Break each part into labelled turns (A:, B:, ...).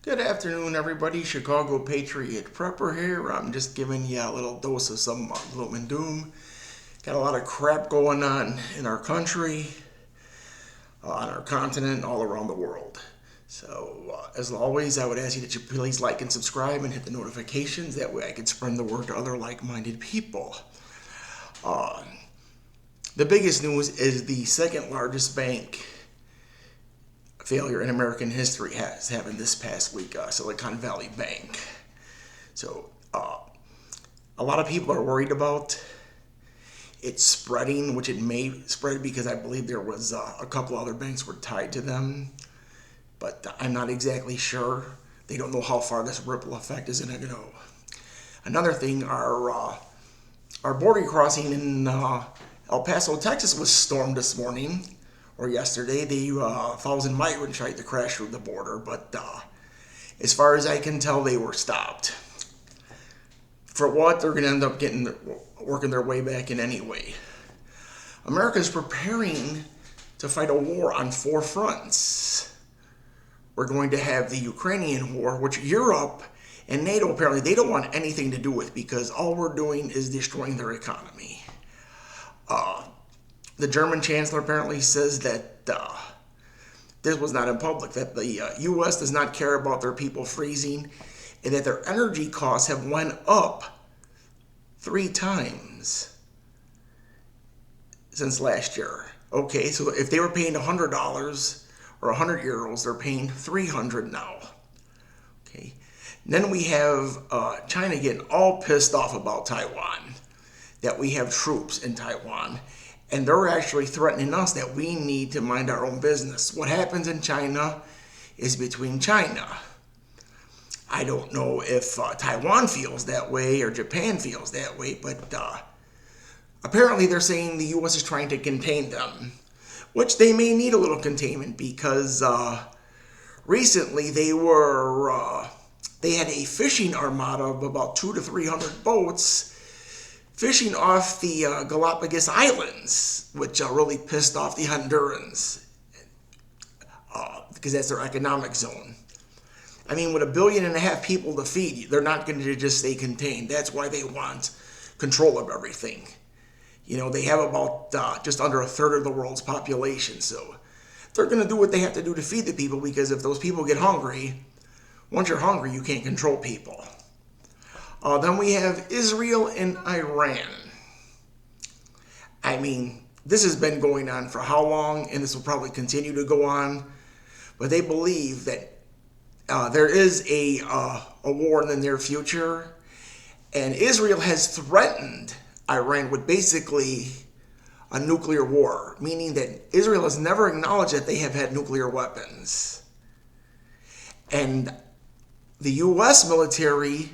A: Good afternoon, everybody. Chicago Patriot Prepper here. I'm just giving you a little dose of some gloom and doom. Got a lot of crap going on in our country, on our continent, all around the world. So, as always, I would ask you that you please like and subscribe and hit the notifications. That way I can spread the word to other like-minded people. Uh, the biggest news is the second largest bank failure in American history has happened this past week, Silicon Valley Bank. So a lot of people are worried about it spreading, which it may spread because I believe there was a couple other banks were tied to them, but I'm not exactly sure. They don't know how far this ripple effect is going to go. Another thing, our border crossing in El Paso, Texas was stormed this morning or yesterday. The 1,000 migrants tried to crash through the border, but as far as I can tell, they were stopped. For what? They're going to end up working their way back in anyway. America is preparing to fight a war on 4 fronts. We're going to have the Ukrainian war, which Europe and NATO apparently they don't want anything to do with because all we're doing is destroying their economy. The German chancellor apparently says that this was not in public, that the U.S. does not care about their people freezing, and that their energy costs have went up 3 times since last year. Okay, so if they were paying $100 or 100 euros, they're paying 300 now. Okay, and then we have China getting all pissed off about Taiwan, that we have troops in Taiwan. And they're actually threatening us that we need to mind our own business. What happens in China is between China. I don't know if Taiwan feels that way or Japan feels that way, but apparently they're saying the U.S. is trying to contain them, which they may need a little containment because recently they had a fishing armada of about 200 to 300 boats fishing off the Galapagos Islands, which really pissed off the Hondurans because that's their economic zone. I mean, with 1.5 billion people to feed, they're not going to just stay contained. That's why they want control of everything. You know, they have about just under 1/3 of the world's population, so they're going to do what they have to do to feed the people because if those people get hungry, once you're hungry, you can't control people. Then we have Israel and Iran. I mean, this has been going on for how long, and this will probably continue to go on. But they believe that there is a war in the near future, and Israel has threatened Iran with basically a nuclear war, meaning that Israel has never acknowledged that they have had nuclear weapons. And the U.S. military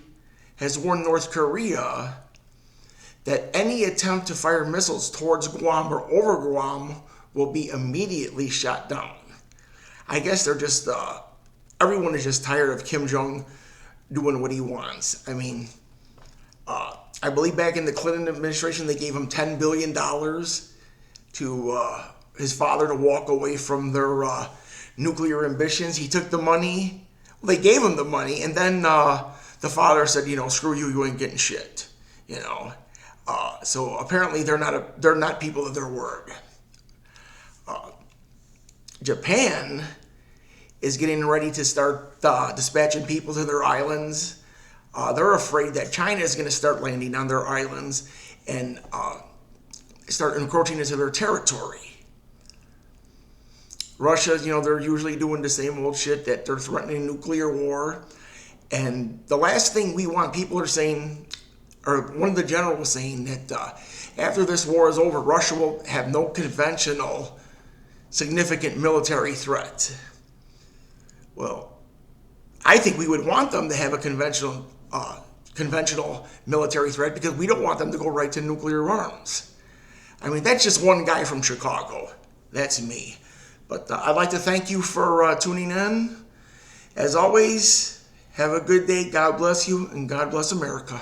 A: has warned North Korea that any attempt to fire missiles towards Guam or over Guam will be immediately shot down. I guess they're just, everyone is just tired of Kim Jong doing what he wants. I mean, I believe back in the Clinton administration, they gave him $10 billion to his father to walk away from their nuclear ambitions. He took the money. Well, they gave him the money, and then the father said, you know, screw you, you ain't getting shit, you know. So apparently they're not people of their word. Japan is getting ready to start dispatching people to their islands. They're afraid that China is going to start landing on their islands and start encroaching into their territory. Russia, you know, they're usually doing the same old shit that they're threatening nuclear war. And the last thing we want, people are saying, or one of the generals was saying that after this war is over, Russia will have no conventional significant military threat. Well, I think we would want them to have a conventional military threat because we don't want them to go right to nuclear arms. I mean, that's just one guy from Chicago. That's me. But I'd like to thank you for tuning in. As always, have a good day. God bless you, and God bless America.